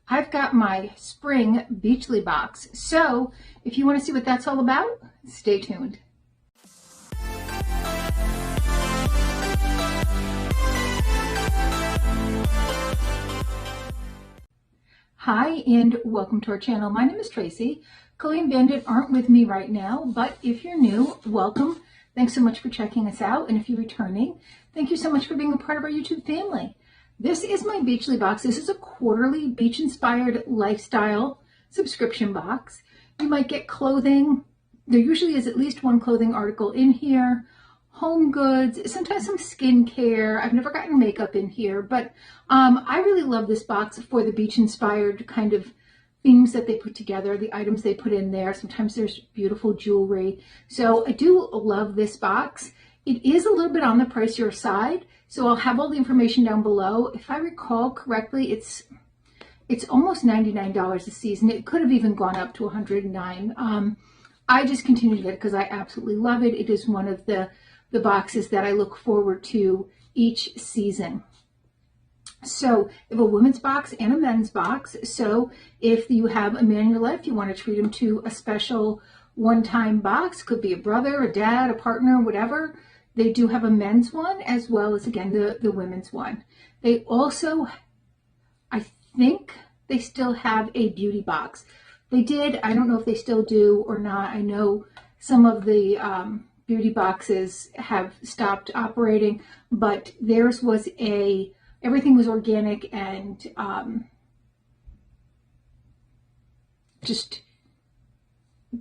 I've got my spring Beachly box. So if you want to see what that's all about, stay tuned. Hi, and welcome to our channel. My name is Tracey. Chloe Bandit aren't with me right now, but if you're new, welcome. Thanks so much for checking us out. And if you're returning, thank you so much for being a part of our YouTube family. This is my Beachly box. This is a quarterly beach-inspired lifestyle subscription box. You might get clothing. There usually is at least one clothing article in here. Home goods, sometimes some skincare. I've never gotten makeup in here, but I really love this box for the beach-inspired kind of themes that they put together, the items they put in there. Sometimes there's beautiful jewelry. So I do love this box. It is a little bit on the pricier side, so I'll have all the information down below. If I recall correctly, it's almost $99 a season. It could have even gone up to $109. I just continue to get it because I absolutely love it. It is one of the boxes that I look forward to each season. So I have a women's box and a men's box. So if you have a man in your life, you want to treat him to a special one-time box, could be a brother, a dad, a partner, whatever. They do have a men's one as well as, again, the women's one. They also, I think they still have a beauty box. They did. I don't know if they still do or not. I know some of the beauty boxes have stopped operating, but theirs was everything was organic and just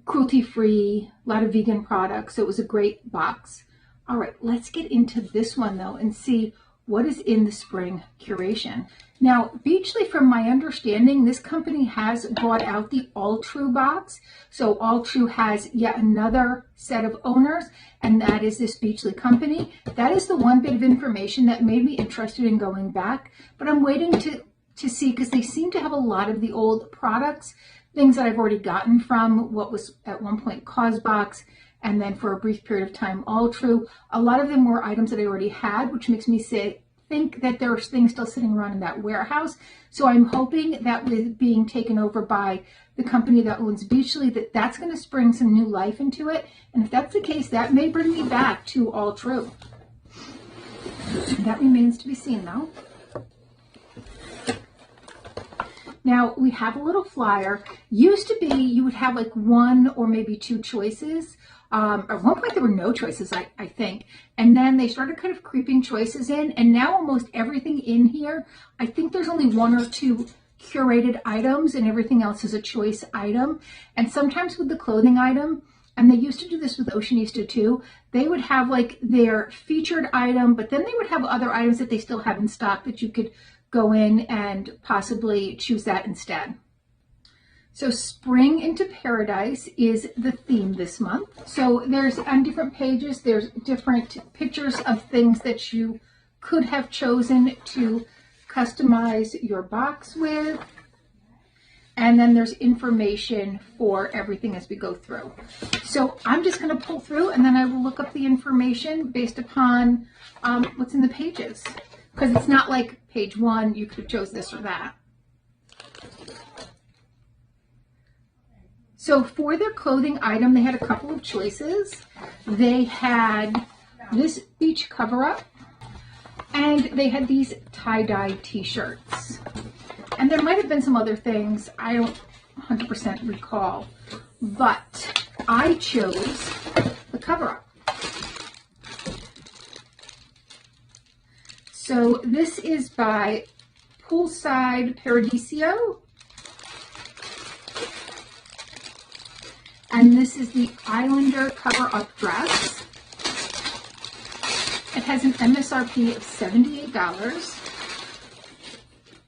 cruelty-free, a lot of vegan products. So it was a great box. All right, let's get into this one though and see what is in the spring curation. Now, Beachly, from my understanding, this company has bought out the All True box. So All True has yet another set of owners, and that is this Beachly company. That is the one bit of information that made me interested in going back, but I'm waiting to see, because they seem to have a lot of the old products, things that I've already gotten from what was at one point CauseBox, and then for a brief period of time All True. A lot of them were items that I already had, which makes me think that there are things still sitting around in that warehouse. So I'm hoping that with being taken over by the company that owns Beachly, that's going to spring some new life into it. And if that's the case, that may bring me back to All True. That remains to be seen though. Now we have a little flyer. Used to be you would have like one or maybe two choices. At one point there were no choices, I think. And then they started kind of creeping choices in. And now almost everything in here, I think there's only one or two curated items and everything else is a choice item. And sometimes with the clothing item, and they used to do this with Oceanista too, they would have like their featured item, but then they would have other items that they still have in stock that you could go in and possibly choose that instead. So Spring into Paradise is the theme this month. So there's on different pages, there's different pictures of things that you could have chosen to customize your box with. And then there's information for everything as we go through. So I'm just going to pull through and then I will look up the information based upon what's in the pages. Because it's not like page one, you could have chose this or that. So for their clothing item, they had a couple of choices. They had this beach cover-up, and they had these tie-dye t-shirts. And there might have been some other things, I don't 100% recall, but I chose the cover-up. So this is by Poolside Paradiso. And this is the Islander cover-up dress. It has an MSRP of $78.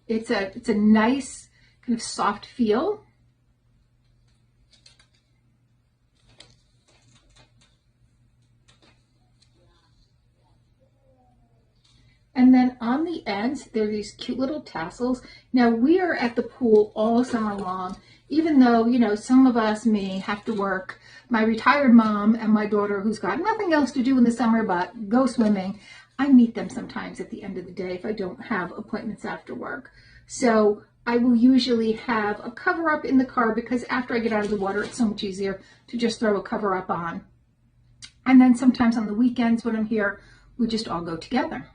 It's a nice kind of soft feel. And then on the ends, there are these cute little tassels. Now, we are at the pool all summer long, even though, you know, some of us may have to work. My retired mom and my daughter, who's got nothing else to do in the summer but go swimming, I meet them sometimes at the end of the day if I don't have appointments after work. So I will usually have a cover up in the car because after I get out of the water, it's so much easier to just throw a cover up on. And then sometimes on the weekends when I'm here, we just all go together.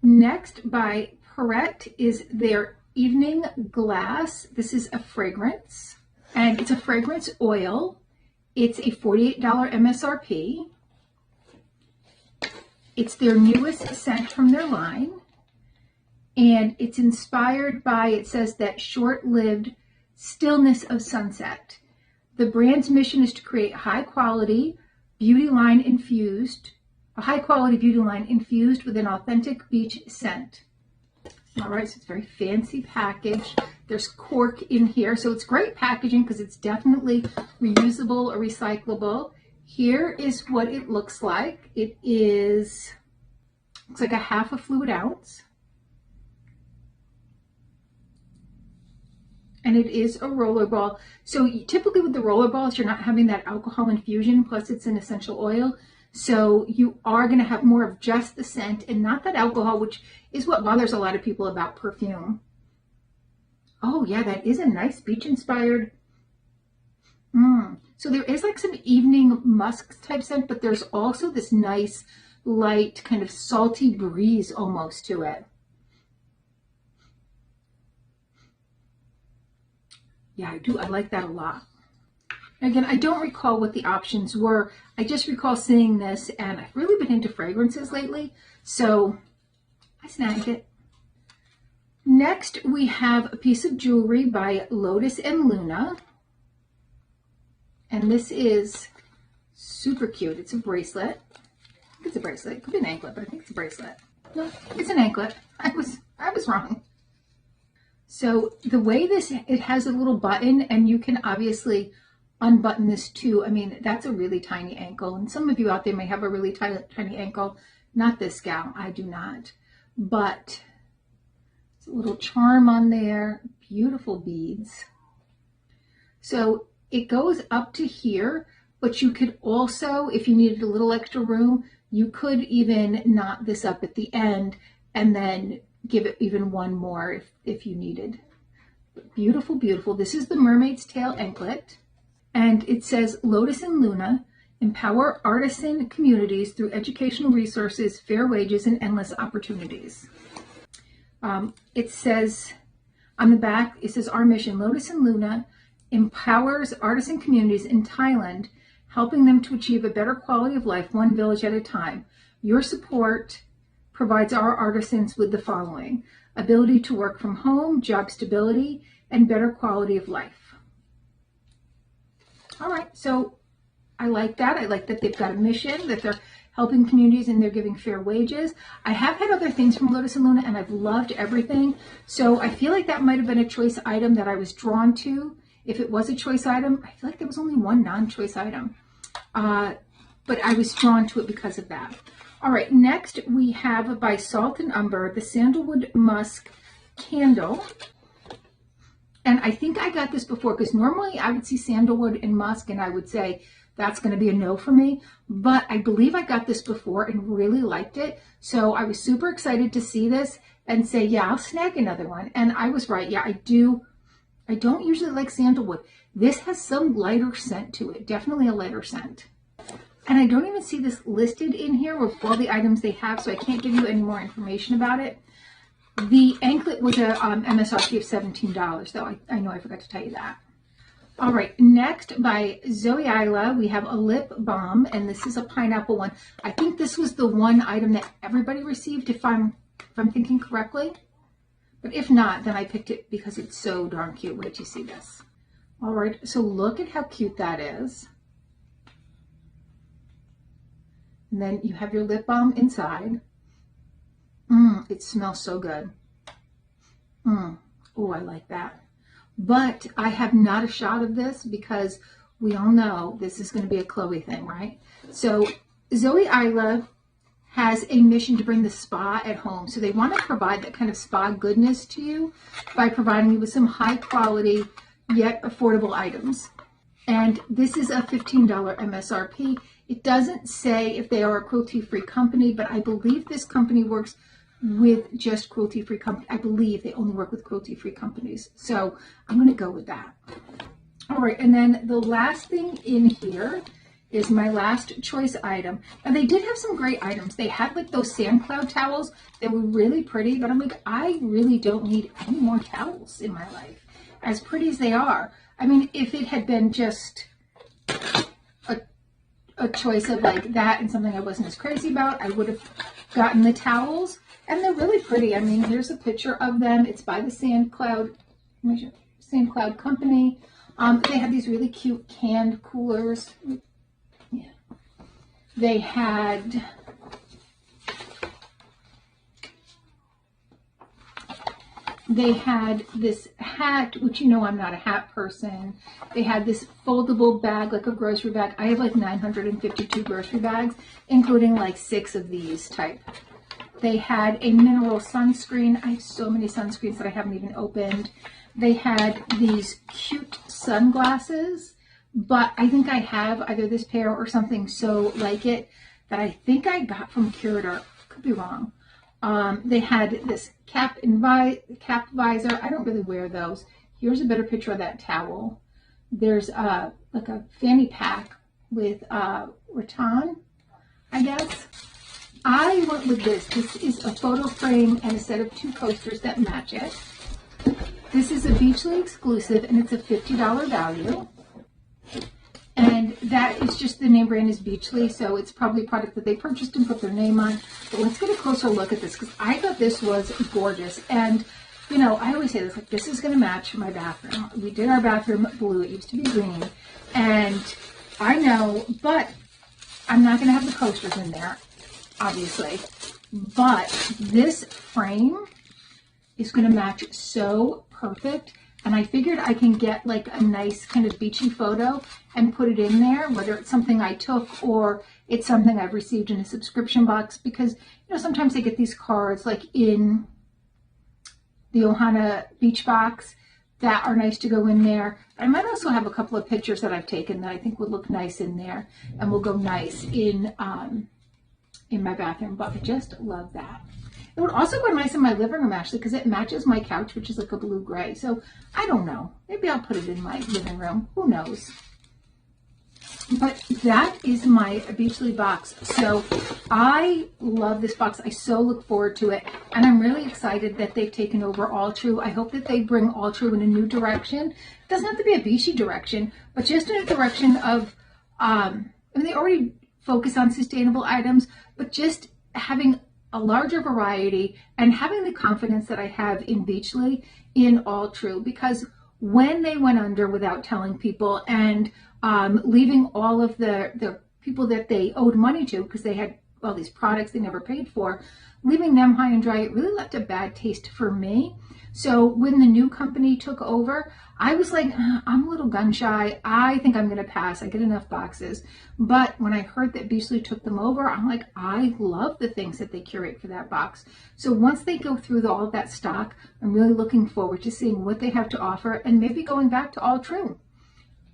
Next by Perrette is their Evening Glass. This is a fragrance, and it's a fragrance oil. It's a $48 MSRP. It's their newest scent from their line, and it's inspired by, it says, that short-lived stillness of sunset. The brand's mission is to create a high quality beauty line infused with an authentic beach scent. All right, so it's a very fancy package. There's cork in here, so it's great packaging because it's definitely reusable or recyclable. Here is what it looks like. It looks like a half a fluid ounce. And it is a roller ball. So typically with the roller balls, you're not having that alcohol infusion, plus it's an essential oil. So you are going to have more of just the scent and not that alcohol, which is what bothers a lot of people about perfume. Oh yeah, that is a nice beach inspired. So there is like some evening musk type scent, but there's also this nice light kind of salty breeze almost to it. Yeah, I do. I like that a lot. Again, I don't recall what the options were. I just recall seeing this, and I've really been into fragrances lately, so I snagged it. Next, we have a piece of jewelry by Lotus and Luna. And this is super cute. It's a bracelet. I think it's a bracelet. It could be an anklet, but I think it's a bracelet. No, it's an anklet. I was wrong. So the way it has a little button, and you can obviously unbutton this too. I mean, that's a really tiny ankle, and some of you out there may have a really tiny ankle. Not this gal, I do not. But it's a little charm on there, beautiful beads. So it goes up to here, but you could also, if you needed a little extra room, you could even knot this up at the end and then give it even one more if you needed. But beautiful, beautiful. This is the Mermaid's Tail anklet, and it says Lotus and Luna empower artisan communities through educational resources, fair wages, and endless opportunities. It says on the back, it says our mission, Lotus and Luna empowers artisan communities in Thailand, helping them to achieve a better quality of life, one village at a time. Your support provides our artisans with the following: ability to work from home, job stability, and better quality of life. All right, so I like that. I like that they've got a mission, that they're helping communities and they're giving fair wages. I have had other things from Lotus and Luna, and I've loved everything. So I feel like that might have been a choice item that I was drawn to. If it was a choice item, I feel like there was only one non-choice item. But I was drawn to it because of that. All right, next we have by Salt and Umber, the Sandalwood Musk Candle. And I think I got this before, because normally I would see sandalwood and musk and I would say that's going to be a no for me. But I believe I got this before and really liked it. So I was super excited to see this and say, yeah, I'll snag another one. And I was right. Yeah, I do. I don't usually like sandalwood. This has some lighter scent to it. Definitely a lighter scent. And I don't even see this listed in here with all the items they have, so I can't give you any more information about it. The anklet was a MSRP of $17, though. I know I forgot to tell you that. All right, next by Zoe Isla, we have a lip balm, and this is a pineapple one. I think this was the one item that everybody received, if I'm thinking correctly. But if not, then I picked it because it's so darn cute. Wait till you see this. All right, so look at how cute that is. And then you have your lip balm inside. It smells so good. Oh, I like that. But I have not a shot of this because we all know this is going to be a Chloe thing, right? So Zoe Isla has a mission to bring the spa at home. So they want to provide that kind of spa goodness to you by providing you with some high quality yet affordable items. And this is a $15 MSRP. It doesn't say if they are a cruelty-free company, but I believe this company works with just cruelty-free company. I believe they only work with cruelty-free companies. So I'm going to go with that. All right, and then the last thing in here is my last choice item. And they did have some great items. They had like those sand cloud towels that were really pretty, but I'm like, I really don't need any more towels in my life, as pretty as they are. I mean, if it had been just a choice of like that and something I wasn't as crazy about, I would have gotten the towels. And they're really pretty. I mean, here's a picture of them. It's by the Sand Cloud Company. They have these really cute canned coolers. Yeah. They had this hat, which you know I'm not a hat person. They had this foldable bag, like a grocery bag. I have like 952 grocery bags, including like 6 of these type. They had a mineral sunscreen. I have so many sunscreens that I haven't even opened. They had these cute sunglasses, but I think I have either this pair or something so like it that I think I got from Curator. Could be wrong. They had this cap visor. I don't really wear those. Here's a better picture of that towel. There's like a fanny pack with rattan, I guess. I went with this. This is a photo frame and a set of 2 coasters that match it. This is a Beachly exclusive, and it's a $50 value. And that is just, the name brand is Beachly, so it's probably a product that they purchased and put their name on. But let's get a closer look at this, because I thought this was gorgeous. And, you know, I always say this, like, this is going to match my bathroom. We did our bathroom blue. It used to be green. And I know, but I'm not going to have the coasters in there, obviously. But this frame is going to match so perfect. And I figured I can get like a nice kind of beachy photo and put it in there, whether it's something I took or it's something I've received in a subscription box, because, you know, sometimes they get these cards like in the Ohana Beach box that are nice to go in there. I might also have a couple of pictures that I've taken that I think would look nice in there and will go nice in my bathroom, but I just love that. It would also go nice in my living room, actually, because it matches my couch, which is like a blue-gray. So I don't know. Maybe I'll put it in my living room. Who knows? But that is my Beachly box. So I love this box. I so look forward to it. And I'm really excited that they've taken over All True. I hope that they bring All True in a new direction. It doesn't have to be a beachy direction, but just in a direction of, I mean, they already focus on sustainable items, but just having a larger variety and having the confidence that I have in Beachly in All True, because when they went under without telling people and leaving all of the people that they owed money to, because they had all these products they never paid for, leaving them high and dry, it really left a bad taste for me. So when the new company took over, I was like, I'm a little gun shy. I think I'm going to pass. I get enough boxes. But when I heard that Beachly took them over, I'm like, I love the things that they curate for that box. So once they go through all of that stock, I'm really looking forward to seeing what they have to offer and maybe going back to All True.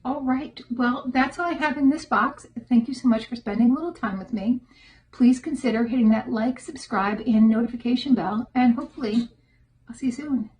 All right. Well, that's all I have in this box. Thank you so much for spending a little time with me. Please consider hitting that like, subscribe, and notification bell. And hopefully, I'll see you soon.